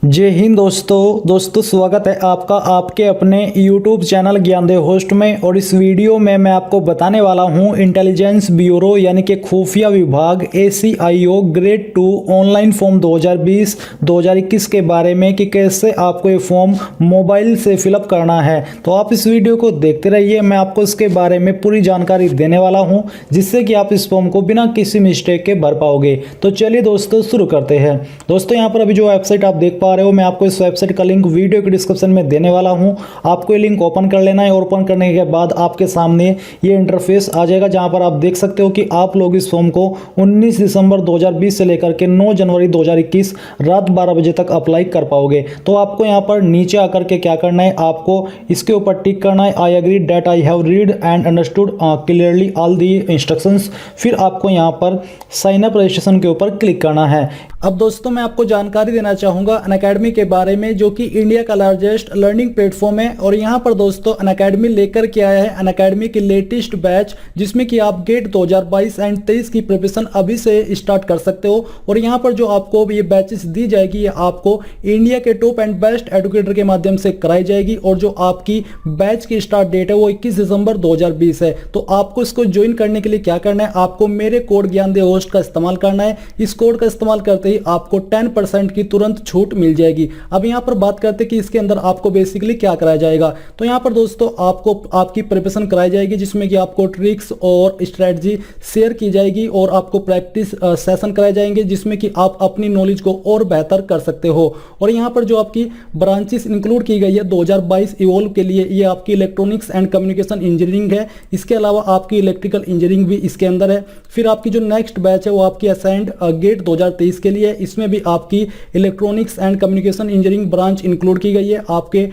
जय हिंद दोस्तों स्वागत है आपका आपके अपने YouTube चैनल ज्ञानदेव होस्ट में। और इस वीडियो में मैं आपको बताने वाला हूं इंटेलिजेंस ब्यूरो यानी कि खुफिया विभाग ACIO ग्रेड 2 ऑनलाइन फॉर्म 2020-2021 के बारे में कि कैसे आपको ये फॉर्म मोबाइल से फिलअप करना है। तो आप इस वीडियो को देखते रहिए, मैं आपको इसके बारे में पूरी जानकारी देने वाला हूँ जिससे कि आप इस फॉर्म को बिना किसी मिस्टेक के भर पाओगे। तो चलिए दोस्तों शुरू करते हैं। दोस्तों यहाँ पर अभी जो वेबसाइट आप देख पा रहे हो, मैं आपको इस वेबसाइट का लिंक वीडियो के डिस्क्रिप्शन में देने वाला हूं। आपको ये लिंक ओपन कर लेना है और ओपन करने के बाद आपके सामने ये इंटरफेस आ जाएगा जहां पर आप देख सकते हो कि आप लोग इस फॉर्म को 19 दिसंबर 2020 से लेकर के 9 जनवरी 2021 रात 12 बजे तक अप्लाई कर पाओगे। तो आपको यहाँ पर नीचे आकर के क्या करना है, आपको इसके ऊपर टिक करना है I agree that I have read and understood clearly all the instructions. फिर आपको यहाँ पर साइन अप रजिस्ट्रेशन के ऊपर क्लिक करना है। अब दोस्तों मैं आपको जानकारी देना चाहूँगा अनअकैडमी के बारे में, जो कि इंडिया का लार्जेस्ट लर्निंग प्लेटफॉर्म है। और यहाँ पर दोस्तों अनअकैडमी लेकर के आया है अनअकैडमी की लेटेस्ट बैच, जिसमें कि आप गेट 2022 एंड 23 की प्रिपरेशन अभी से स्टार्ट कर सकते हो। और यहाँ पर जो आपको ये बैचेस दी जाएगी, ये आपको इंडिया के टॉप एंड बेस्ट एडुकेटर के माध्यम से कराई जाएगी। और जो आपकी बैच की स्टार्ट डेट है वो 21 दिसंबर 2020 है। तो आपको इसको ज्वाइन करने के लिए क्या करना है, आपको मेरे कोड ज्ञानदेव होस्ट का इस्तेमाल करना है। इस कोड का इस्तेमाल करते ही आपको 10% की तुरंत छूट मिल जाएगी। अब यहाँ पर बात करते हैं कि इसके अंदर आपको बेसिकली क्या कराया जाएगा। तो यहाँ पर दोस्तों आपको आपकी प्रिपरेशन कराई जाएगी, जिसमें कि आपको ट्रिक्स और स्ट्रेटजी शेयर की जाएगी और आपको प्रैक्टिस सेशन कराए जाएंगे, जिसमें कि आप अपनी नॉलेज को और बेहतर कर सकते हो। और यहाँ पर जो आपकी ब्रांचेस इंक्लूड की गई है 2022 इवॉल्व के लिए, ये आपकी इलेक्ट्रॉनिक्स एंड कम्युनिकेशन इंजीनियरिंग है। इसके अलावा आपकी इलेक्ट्रिकल इंजीनियरिंग भी इसके अंदर है। फिर आपकी जो नेक्स्ट बैच है वो आपकी असाइंड गेट 2023 के लिए, इसमें भी आपकी electronics and communication engineering branch include की गई है। आपके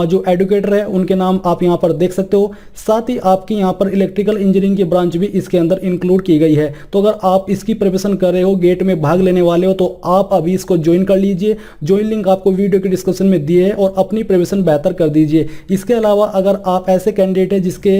जो एडुकेटर है उनके नाम आप यहाँ पर देख सकते हो। साथ ही आपकी यहाँ पर इलेक्ट्रिकल इंजीनियरिंग की ब्रांच भी इसके अंदर इंक्लूड की गई है। तो अगर आप इसकी प्रिपरेशन कर रहे हो, गेट में भाग लेने वाले हो, तो आप अभी इसको ज्वाइन कर लीजिए। ज्वाइन लिंक आपको वीडियो के डिस्क्रिप्शन में दिए है और अपनी प्रिपरेशन बेहतर कर दीजिए। इसके अलावा अगर आप ऐसे कैंडिडेट है जिसके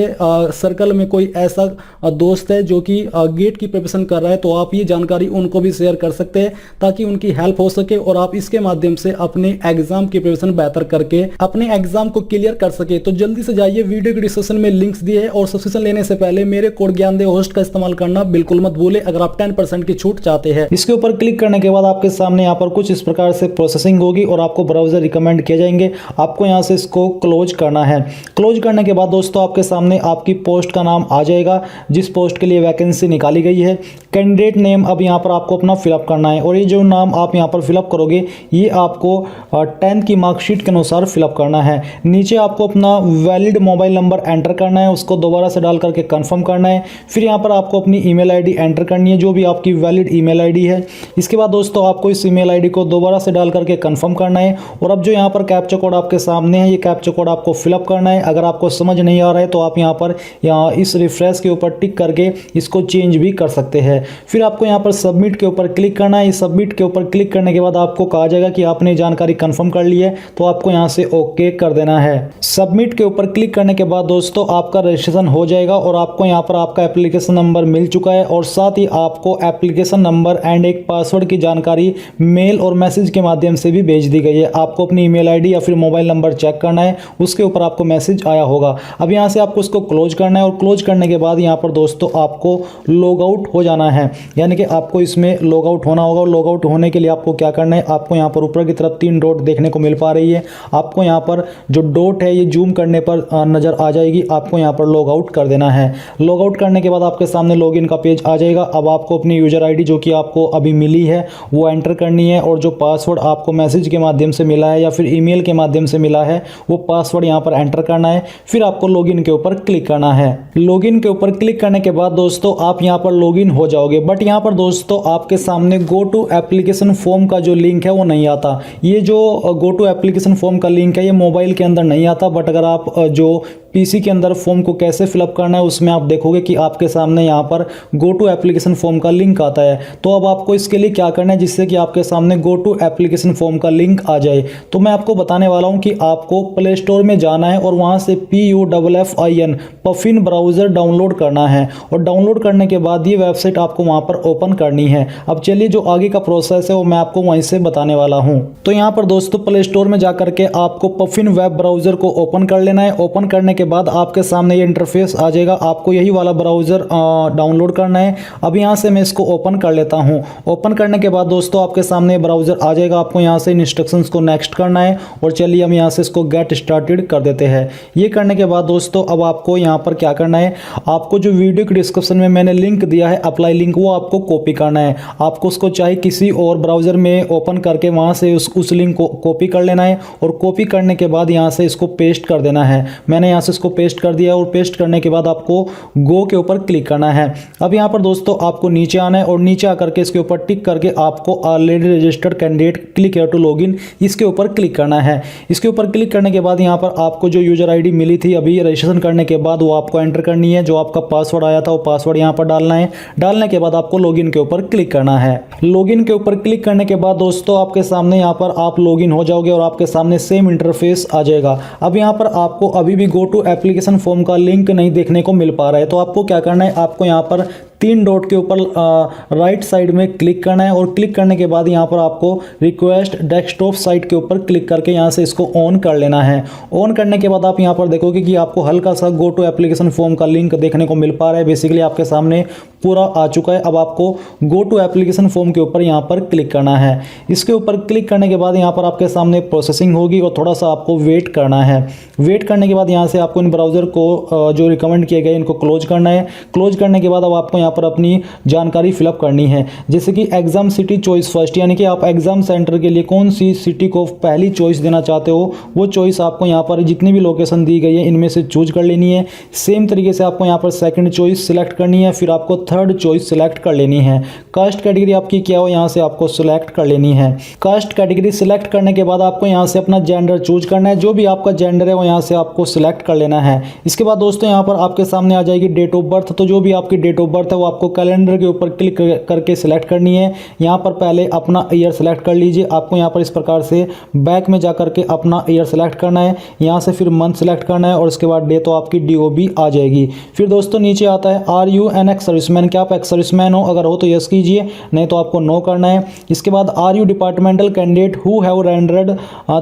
सर्कल में कोई ऐसा दोस्त है जो कि गेट की प्रिपरेशन कर रहा है, तो आप ये जानकारी उनको भी शेयर कर सकते हैं ताकि उनकी हेल्प हो सके और आप इसके माध्यम से अपने एग्जाम की प्रिपरेशन बेहतर करके अपने एग्जाम को क्लियर कर सके। तो जल्दी से जाइए, वीडियो के डिस्क्रिप्शन में लिंक्स दिए हैं। और सब्सक्रिप्शन लेने से पहले मेरे कोड ज्ञानदेव होस्ट का इस्तेमाल करना बिल्कुल मत भूले अगर आप 10% की छूट चाहते हैं। इसके ऊपर क्लिक करने के बाद आपके सामने यहाँ पर कुछ इस प्रकार से प्रोसेसिंग होगी और आपको ब्राउजर रिकमेंड किए जाएंगे। आपको यहाँ से इसको क्लोज करना है। क्लोज करने के बाद दोस्तों आपके सामने आपकी पोस्ट का नाम आ जाएगा, जिस पोस्ट के लिए वैकेंसी निकाली गई है। कैंडिडेट नेम अब यहाँ पर आपको अपना फिलअप करना है और ये जो नाम आप यहाँ पर फिलअप करोगे ये आपको 10th की मार्कशीट के अनुसार फिलअप करना है। नीचे आपको अपना वैलिड मोबाइल नंबर एंटर करना है, उसको दोबारा से डाल करके कंफर्म करना है। फिर यहाँ पर आपको अपनी ईमेल आईडी एंटर करनी है, जो भी आपकी वैलिड ईमेल आईडी है। इसके बाद दोस्तों आपको इस ईमेल आईडी को दोबारा से डाल करके कंफर्म करना है। और अब जो यहाँ पर कैप्चा कोड आपके सामने है, ये कैप्चा कोड आपको फिलअप करना है। अगर आपको समझ नहीं आ रहा है तो आप यहाँ पर इस रिफ्रेश के ऊपर टिक करके इसको चेंज भी कर सकते हैं। फिर आपको यहाँ पर सबमिट के ऊपर क्लिक करना है। सबमिट के ऊपर क्लिक करने के बाद आपको कहा जाएगा कि आपने जानकारी कंफर्म कर ली है, तो आपको यहाँ से ओके कर देना है। सबमिट के ऊपर क्लिक करने के बाद दोस्तों आपका रजिस्ट्रेशन हो जाएगा और आपको यहाँ पर आपका एप्लीकेशन नंबर मिल चुका है और साथ ही आपको एप्लीकेशन नंबर एंड एक पासवर्ड की जानकारी मेल और मैसेज के माध्यम से भी भेज दी गई है। आपको अपनी ईमेल आईडी या फिर मोबाइल नंबर चेक करना है, उसके ऊपर आपको मैसेज आया होगा। अब यहाँ से आपको उसको क्लोज करना है और क्लोज करने के बाद यहाँ पर दोस्तों आपको लॉग आउट हो जाना है, यानी कि आपको इसमें लॉग आउट होना होगा। लॉग आउट होने के लिए आपको क्या करना है, आपको यहाँ पर ऊपर की तरफ 3 डॉट देखने को मिल पा रही है। आपको यहाँ पर जो डॉट है ये जूम करने पर नजर आ जाएगी। आपको यहाँ पर लॉग आउट कर देना है। लॉग आउट करने के बाद आपके सामने लॉगिन का पेज आ जाएगा। अब आपको अपनी यूजर आईडी जो कि आपको अभी मिली है वो एंटर करनी है और जो पासवर्ड आपको मैसेज के माध्यम से मिला है या फिर ईमेल के माध्यम से मिला है वो पासवर्ड यहाँ पर एंटर करना है। फिर आपको लॉगिन के ऊपर क्लिक करना है। लॉगिन के ऊपर क्लिक करने के बाद दोस्तों आप यहाँ पर लॉगिन हो जाओगे। बट यहाँ पर दोस्तों आपके सामने गो टू एप्लीकेशन फॉर्म का जो लिंक है वो नहीं आता। ये जो गो टू एप्लीकेशन फॉर्म का लिंक है ये मोबाइल के अंदर नहीं आता, बट अगर आप जो पीसी के अंदर फॉर्म को कैसे फिलअप करना है उसमें आप देखोगे कि आपके सामने यहाँ पर गो टू एप्लीकेशन फॉर्म का लिंक आता है। तो अब आपको इसके लिए क्या करना है जिससे कि आपके सामने गो टू एप्लीकेशन फॉर्म का लिंक आ जाए। तो मैं आपको बताने वाला हूँ कि आपको प्ले स्टोर में जाना है और वहाँ से PUFFIN पफिन ब्राउज़र डाउनलोड करना है और डाउनलोड करने के बाद ये वेबसाइट आपको वहाँ पर ओपन करनी है। अब चलिए जो आगे का प्रोसेस है वो मैं आपको वहीं से बताने वाला हूँ। तो यहाँ पर दोस्तों प्ले स्टोर में जाकर के आपको पफिन वेब ब्राउज़र को ओपन कर लेना है। ओपन करने के बाद आपके सामने ये इंटरफेस आ जाएगा, आपको यही वाला ब्राउज़र डाउनलोड करना है। अब यहाँ से मैं इसको ओपन कर लेता हूँ। ओपन करने के बाद दोस्तों आपके सामने ब्राउज़र आ जाएगा, आपको यहाँ से इंस्ट्रक्शंस को नेक्स्ट करना है और चलिए हम यहाँ से इसको गेट स्टार्टेड कर देते हैं। ये करने के बाद दोस्तों अब आपको यहाँ पर क्या करना है, आपको जो वीडियो के डिस्क्रिप्शन में मैंने लिंक दिया है अप्लाई लिंक, वो आपको कॉपी करना है। आपको उसको चाहे किसी और ब्राउज़र में ओपन करके वहाँ से उस लिंक को कॉपी कर लेना है और कॉपी करने के बाद यहाँ से इसको पेस्ट कर देना है। मैंने यहाँ से इसको पेस्ट कर दिया और पेस्ट करने के बाद आपको गो के ऊपर क्लिक करना है। अब यहाँ पर दोस्तों आपको नीचे आना है और नीचे आकर के इसके ऊपर टिक करके आपको already registered candidate click here to login, इसके ऊपर क्लिक करना है। इसके ऊपर क्लिक करने के बाद यहाँ पर आपको जो यूजर आईडी मिली थी अभी रजिस्ट्रेशन करने के बाद वो आपको एंटर करनी है। जो आपका पासवर्ड आया था वो पासवर्ड यहाँ पर डालना है। डालने के बाद आपको लॉगिन के ऊपर क्लिक करना है। लॉगिन के ऊपर क्लिक करने के बाद दोस्तों आपके सामने यहाँ पर आप लॉगिन हो जाओगे और आपके सामने सेम इंटरफेस आ जाएगा। अब यहाँ पर आपको अभी भी गो टू एप्लीकेशन फॉर्म का लिंक नहीं देखने को मिल पा रहा है, तो आपको क्या करना है, आपको यहाँ पर 3 डॉट के ऊपर राइट साइड में क्लिक करना है और क्लिक करने के बाद यहाँ पर आपको रिक्वेस्ट डेस्कटॉप साइट के ऊपर क्लिक करके यहाँ से इसको ऑन कर लेना है। ऑन करने के बाद आप यहाँ पर देखोगे कि आपको हल्का सा गो टू एप्लीकेशन फॉर्म का लिंक देखने को मिल पा रहा है। बेसिकली आपके सामने पूरा आ चुका है। अब आपको गो टू एप्लीकेशन फॉर्म के ऊपर यहाँ पर क्लिक करना है। इसके ऊपर क्लिक करने के बाद यहाँ पर आपके सामने प्रोसेसिंग होगी और थोड़ा सा आपको वेट करना है। वेट करने के बाद यहाँ से आपको इन ब्राउज़र को जो रिकमेंड किए गए इनको क्लोज करना है। क्लोज करने के बाद अब आपको यहाँ पर अपनी जानकारी फिलअप करनी है, जैसे कि एग्जाम सिटी चॉइस फर्स्ट, यानी कि आप एग्जाम सेंटर के लिए कौन सी सिटी को पहली चॉइस देना चाहते हो वो चॉइस आपको यहाँ पर जितनी भी लोकेशन दी गई है इनमें से चूज कर लेनी है। सेम तरीके से आपको यहाँ पर सेकंड चॉइस सिलेक्ट करनी है, फिर आपको थर्ड चॉइस सिलेक्ट कर लेनी है। कास्ट कैटेगरी आपकी क्या हो यहाँ से आपको सिलेक्ट कर लेनी है। कास्ट कैटेगरी सिलेक्ट करने के बाद आपको यहाँ से अपना जेंडर चूज करना है, जो भी आपका जेंडर है वो यहाँ से आपको सिलेक्ट कर लेना है। इसके बाद दोस्तों यहाँ पर आपके सामने आ जाएगी डेट ऑफ बर्थ, तो जो भी आपकी डेट ऑफ बर्थ है वो आपको कैलेंडर के ऊपर क्लिक करके सिलेक्ट करनी है। यहाँ पर पहले अपना ईयर सेलेक्ट कर लीजिए। आपको यहाँ पर इस प्रकार से बैक में जाकर के अपना ईयर सेलेक्ट करना है, यहाँ से फिर मंथ सेलेक्ट करना है और उसके बाद डे तो आपकी DOB आ जाएगी। फिर दोस्तों नीचे आता है are you an ex serviceman, क्या आप एक्स सर्विसमैन हो, अगर हो तो यस कीजिए, नहीं तो आपको नो करना है। इसके बाद are you departmental candidate who have rendered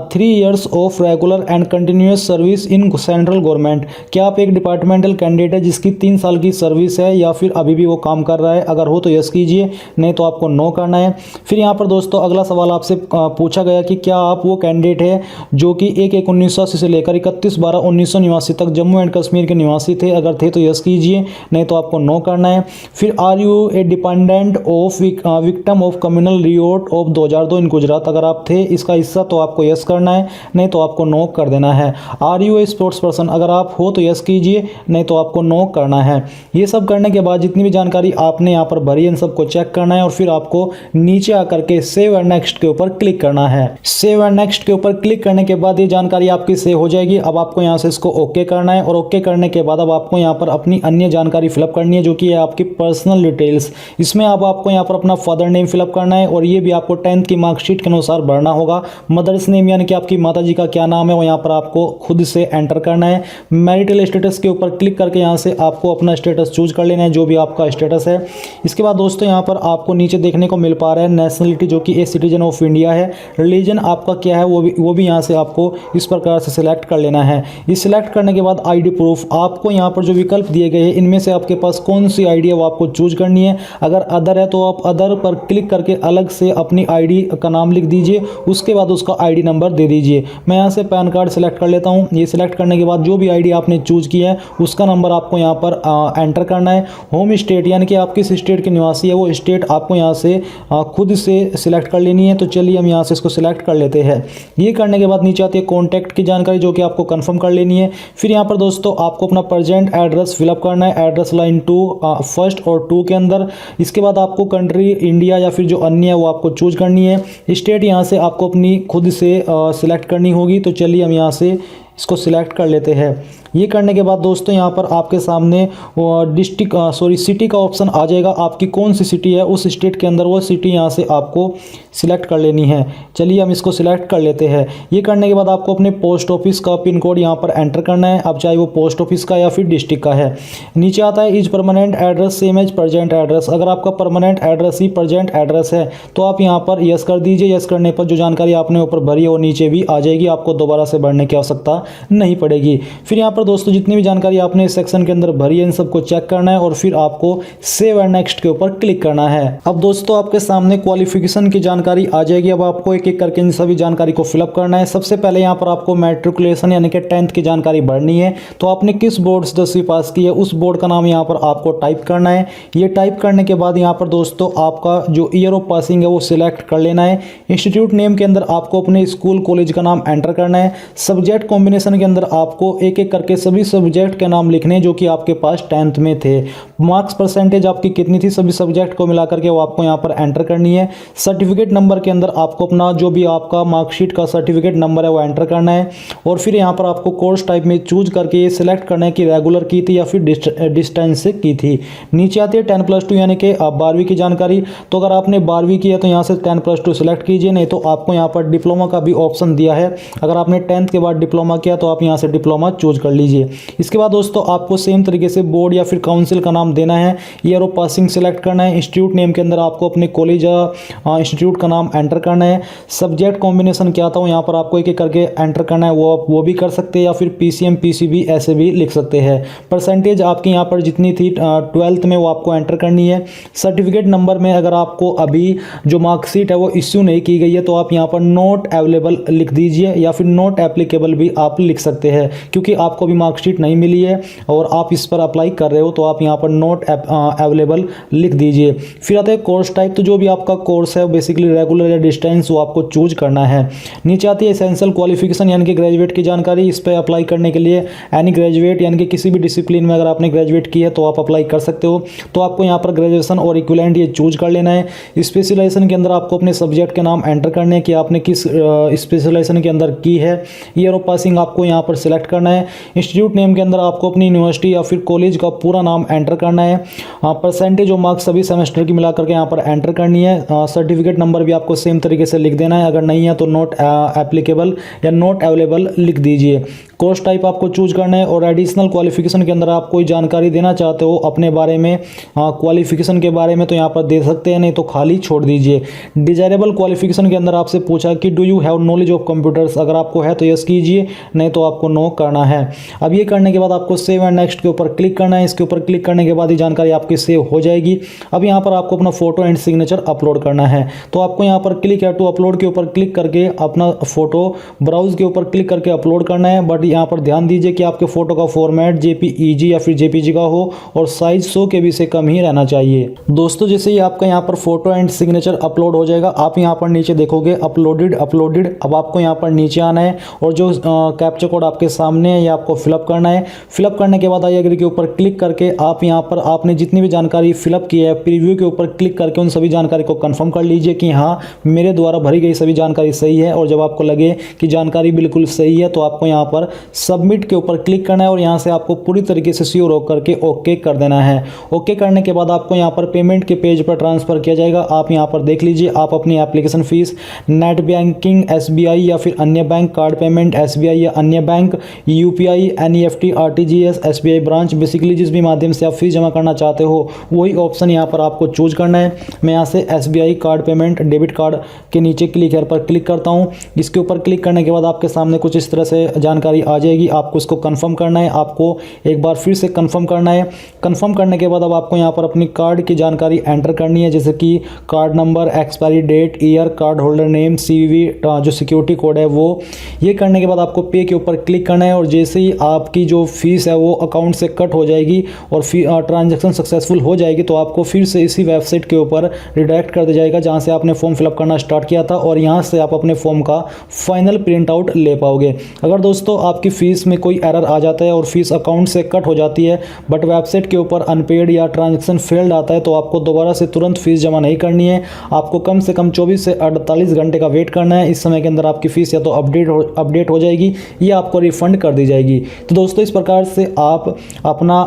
3 years of regular and continuous service in central government, क्या आप एक डिपार्टमेंटल कैंडिडेट है जिसकी 3 साल की सर्विस है या फिर अभी भी वो काम कर रहा है, अगर हो तो यस कीजिए, नहीं तो आपको नो करना है। फिर यहाँ पर दोस्तों अगला सवाल आपसे पूछा गया कि क्या आप वो कैंडिडेट है जो कि 1/1/1980 से लेकर 31/12/1989 तक जम्मू एंड कश्मीर के निवासी थे, अगर थे तो यस कीजिए, नहीं तो आपको नो करना है। फिर are you a dependent of victim of communal revolt of 2002 in Gujarat, अगर आप थे इसका हिस्सा तो आपको यस करना है, नहीं तो आपको नो कर देना है। Are you a sports person, अगर आप हो तो यस कीजिए, नहीं तो आपको नो करना है। ये सब करने के बाद जितनी भी जानकारी आपने यहाँ पर भरी इन सबको चेक करना है और फिर आपको नीचे आकर के सेव एंड नेक्स्ट के ऊपर क्लिक करना है। सेव एंड नेक्स्ट के ऊपर क्लिक करने के बाद ये जानकारी आपकी सेव हो जाएगी। अब आपको यहाँ से इसको ओके करना है और ओके करने के बाद अब आपको यहाँ पर अपनी अन्य जानकारी फिलअप करनी है जो कि है आपकी पर्सनल डिटेल्स। इसमें अब आपको यहाँ पर अपना फादर नेम फिलअप करना है और ये भी आपको 10th की मार्कशीट के अनुसार भरना होगा। मदर्स नेम यानी कि आपकी माता जी का क्या नाम है वो यहाँ पर आपको खुद से एंटर करना है। मैरिटल स्टेटस के ऊपर क्लिक करके यहाँ से आपको अपना स्टेटस चूज कर लेना है, जो भी आपका स्टेटस है। इसके बाद दोस्तों यहाँ पर आपको नीचे देखने को मिल पा रहा है नेशनलिटी, जो कि ए सिटीजन ऑफ इंडिया है। रिलीजन आपका क्या है वो भी यहाँ से आपको इस प्रकार से सिलेक्ट कर लेना है। इस सिलेक्ट करने के बाद आईडी प्रूफ, आपको यहाँ पर जो विकल्प दिए गए हैं इनमें से आपके पास कौन सी आईडी है वो आपको चूज करनी है। अगर अदर है तो आप अदर पर क्लिक करके अलग से अपनी आईडी का नाम लिख दीजिए, उसके बाद उसका आईडी नंबर दे दीजिए। मैं यहाँ से पैन कार्ड सेलेक्ट कर लेता हूँ। ये सिलेक्ट करने के बाद जो भी आईडी आपने चूज किया है उसका नंबर आपको यहाँ पर एंटर करना है। होम स्टेट यानी कि आप किस स्टेट के निवासी है वो स्टेट आपको यहाँ से खुद से सिलेक्ट कर लेनी है। तो चलिए हम यहाँ से इसको सिलेक्ट कर लेते हैं। ये करने के बाद नीचे आती है कॉन्टैक्ट की जानकारी जो कि आपको कंफर्म कर लेनी है। फिर यहाँ पर दोस्तों आपको अपना प्रेजेंट एड्रेस फिलअप करना है, एड्रेस लाइन 2 फर्स्ट और 2 के अंदर। इसके बाद आपको कंट्री इंडिया या फिर जो अन्य है वो आपको चूज करनी है। स्टेट यहाँ से आपको अपनी खुद से सिलेक्ट करनी होगी। तो चलिए हम यहाँ से इसको सिलेक्ट कर लेते हैं। ये करने के बाद दोस्तों यहाँ पर आपके सामने सिटी का ऑप्शन आ जाएगा। आपकी कौन सी सिटी है उस स्टेट के अंदर वो सिटी यहाँ से आपको सिलेक्ट कर लेनी है। चलिए हम इसको सिलेक्ट कर लेते हैं। ये करने के बाद आपको अपने पोस्ट ऑफिस का पिन कोड यहाँ पर एंटर करना है, अब चाहे वो पोस्ट ऑफिस का या फिर डिस्ट्रिक्ट का है। नीचे आता है is permanent address same as present address. अगर आपका परमानेंट एड्रेस ही प्रेजेंट एड्रेस है तो आप यहाँ पर यस कर दीजिए। यस करने पर जो जानकारी आपने ऊपर भरी है वो नीचे भी आ जाएगी, आपको दोबारा से भरने की आवश्यकता नहीं पड़ेगी। फिर यहाँ पर दोस्तों जितनी भी जानकारी आपने इस सेक्शन के अंदर भरी है इन सबको चेक करना है और फिर आपको सेव एंड नेक्स्ट के ऊपर क्लिक करना है। अब दोस्तों आपके सामने क्वालिफिकेशन की जानकारी आ जाएगी। अब आपको एक एक करके इन सभी जानकारी को फिलअप करना है। सबसे पहले यहाँ पर आपको मैट्रिकुलेशन यानी कि 10th की जानकारी भरनी है। तो आपने किस बोर्ड से 10वीं पास की है उस बोर्ड का नाम यहाँ पर आपको टाइप करना है। ये टाइप करने के बाद यहाँ पर दोस्तों आपका जो ईयर ऑफ पासिंग है वो सिलेक्ट कर लेना है। इंस्टीट्यूट नेम के अंदर आपको अपने स्कूल कॉलेज का नाम एंटर करना है। सब्जेक्ट कॉम्बिनेशन के अंदर आपको एक एक करके सभी सब्जेक्ट के नाम लिखने जो कि आपके पास 10th में थे। मार्क्स परसेंटेज आपकी कितनी थी सभी सब्जेक्ट को मिलाकर के वो आपको यहाँ पर एंटर करनी है। सर्टिफिकेट नंबर के अंदर आपको अपना जो भी आपका मार्कशीट का सर्टिफिकेट नंबर है वो एंटर करना है और फिर यहाँ पर आपको कोर्स टाइप में चूज करके ये सिलेक्ट करना है कि रेगुलर की थी या फिर डिस्टेंस से की थी। नीचे आती है 10+2 यानी कि 12वीं की जानकारी। तो अगर आपने 12वीं की है तो यहाँ से 10+2 सिलेक्ट कीजिए, नहीं तो आपको यहाँ पर डिप्लोमा का भी ऑप्शन दिया है। अगर आपने 10th के बाद डिप्लोमा किया तो आप यहाँ से डिप्लोमा चूज कर लीजिए। इसके बाद दोस्तों आपको सेम तरीके से बोर्ड या फिर काउंसिल का नाम देना है। ईयर ऑफ पासिंग सिलेक्ट करना है। इंस्टीट्यूट नेम के अंदर आपको अपने कॉलेज या इंस्टीट्यूट का नाम एंटर करना है। सब्जेक्ट कॉम्बिनेशन क्या था वो यहाँ पर आपको एक एक करके एंटर करना है, वो भी कर सकते हैं या फिर PCM PCB ऐसे भी लिख सकते हैं। परसेंटेज आपकी यहाँ पर जितनी थी 12th में वो आपको एंटर करनी है। सर्टिफिकेट नंबर में अगर आपको अभी जो मार्कशीट है वो इश्यू नहीं की गई है तो आप यहाँ पर नॉट अवेलेबल लिख दीजिए या फिर नॉट एप्लीकेबल भी आप लिख सकते हैं, क्योंकि आपको भी मार्कशीट नहीं मिली है और आप इस पर अप्लाई कर रहे हो तो आप यहाँ पर नॉट अवेलेबल लिख दीजिए। फिर आता है कोर्स टाइप। तो जो भी आपका कोर्स है बेसिकली रेगुलर या डिस्टेंस वो आपको चूज करना है। नीचे आती है एसेंशियल क्वालिफिकेशन यानी कि ग्रेजुएट की जानकारी। इस पर अप्लाई करने के लिए एनी ग्रेजुएट यानी कि किसी भी डिसिप्लिन में अगर आपने ग्रेजुएट की है तो आप अप्लाई कर सकते हो। तो आपको यहाँ पर ग्रेजुएशन और इक्विवेलेंट ये चूज कर लेना है। स्पेशलाइजेशन के अंदर आपको अपने सब्जेक्ट के नाम एंटर करने हैं कि आपने किस स्पेशलाइजेशन के अंदर की है। ईयर ऑफ पासिंग आपको यहाँ पर सिलेक्ट करना है। इंस्टीट्यूट नेम के अंदर आपको अपनी यूनिवर्सिटी या फिर कॉलेज का पूरा नाम एंटर करना है। परसेंटेज और मार्क्स सभी सेमेस्टर की मिलाकर के यहाँ पर एंटर करनी है। सर्टिफिकेट नंबर भी आपको सेम तरीके से लिख देना है, अगर नहीं है तो नॉट एप्लीकेबल या नॉट अवेलेबल लिख दीजिए। कोर्स टाइप आपको चूज करना है और एडिशनल क्वालिफिकेशन के अंदर आप कोई जानकारी देना चाहते हो अपने बारे में, क्वालिफिकेशन के बारे में, तो यहाँ पर दे सकते हैं, नहीं तो खाली छोड़ दीजिए। डिजायरेबल क्वालिफिकेशन के अंदर आपसे पूछा कि do you have knowledge of computers, अगर आपको है तो यस कीजिए, नहीं तो आपको नो करना है। अब ये करने के बाद आपको सेव एंड नेक्स्ट के ऊपर क्लिक करना है। इसके ऊपर क्लिक करने के बाद ये जानकारी आपकी सेव हो जाएगी। अब यहाँ पर आपको अपना फोटो एंड सिग्नेचर अपलोड करना है। तो आपको यहाँ पर क्लिक है टू अपलोड के ऊपर क्लिक करके अपना फोटो ब्राउज के ऊपर क्लिक करके अपलोड करना है। बट यहाँ पर ध्यान दीजिए कि आपके फोटो का फॉर्मेट JPEG या फिर JPG का हो और साइज 100 KB से कम ही रहना चाहिए। दोस्तों जैसे ही आपका यहाँ पर फोटो एंड सिग्नेचर अपलोड हो जाएगा, आप यहाँ पर नीचे देखोगे अपलोडेड। अब आपको यहाँ पर नीचे आना है और जो कैप्चा कोड आपके सामने है ये आपको फिलअप करना है। फिलअप करने के बाद आई एग्री के ऊपर क्लिक करके आप यहाँ पर आपने जितनी भी जानकारी फिलअप की है प्रीव्यू के ऊपर क्लिक करके उन सभी जानकारी को कंफर्म कर लीजिए कि हाँ मेरे द्वारा भरी गई सभी जानकारी सही है। और जब आपको लगे कि जानकारी बिल्कुल सही है तो आपको यहाँ पर सबमिट के ऊपर क्लिक करना है और यहाँ से आपको पूरी तरीके से श्योर होकर करके ओके कर देना है। ओके करने के बाद आपको यहाँ पर पेमेंट के पेज पर ट्रांसफर किया जाएगा। आप यहाँ पर देख लीजिए, आप अपनी application fees net banking SBI या फिर अन्य बैंक, कार्ड पेमेंट SBI या अन्य bank, UPI, NEFT, RTGS, SBI branch, basically जिस भी माध्यम से आप फीस जमा करना चाहते हो वही ऑप्शन यहाँ पर आपको चूज करना है। मैं यहाँ से SBI card payment debit card के नीचे क्लिक हेयर पर क्लिक करता हूँ। इसके ऊपर क्लिक करने के बाद आपके सामने कुछ इस तरह से जानकारी आ जाएगी। आपको इसको कंफर्म करना है, आपको एक बार फिर से कंफर्म करना है। कंफर्म करने के बाद अब आपको यहाँ पर अपनी कार्ड की जानकारी एंटर करनी है, जैसे कि card number, expiry date, year, card holder name, CVV जो सिक्योरिटी कोड है वो। ये करने के बाद आपको पे के ऊपर क्लिक करना है और जैसे ही आपकी जो फीस है वो अकाउंट से कट हो जाएगी और ट्रांजैक्शन सक्सेसफुल हो जाएगी तो आपको फिर से इसी वेबसाइट के ऊपर रिडायरेक्ट कर दिया जाएगा जहाँ से आपने फॉर्म फिलअप करना स्टार्ट किया था और यहाँ से आप अपने फॉर्म का फाइनल प्रिंट आउट ले पाओगे। अगर दोस्तों आपकी फीस में कोई एरर आ जाता है और फीस अकाउंट से कट हो जाती है बट वेबसाइट के ऊपर अनपेड या ट्रांजैक्शन फेल्ड आता है तो आपको दोबारा से तुरंत फीस जमा नहीं करनी है। आपको कम से कम 24 से 48 घंटे का वेट करना है। इस समय के अंदर आपकी फीस या तो अपडेट हो जाएगी ये आपको रिफंड कर दी जाएगी। तो दोस्तों इस प्रकार से आप अपना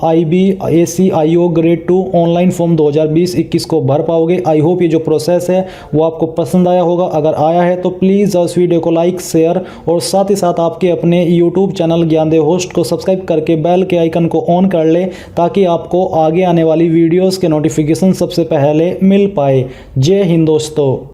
IBACIO ग्रेड 2 ऑनलाइन फॉर्म 2020-21 को भर पाओगे। आई होप ये जो प्रोसेस है वो आपको पसंद आया होगा। अगर आया है तो प्लीज़ उस वीडियो को लाइक, शेयर और साथ ही साथ आपके अपने यूट्यूब चैनल ज्ञानदेव होस्ट को सब्सक्राइब करके बेल के आइकन को ऑन कर ले, ताकि आपको आगे आने वाली वीडियोस के नोटिफिकेशन सबसे पहले मिल पाए। जय हिंद दोस्तों।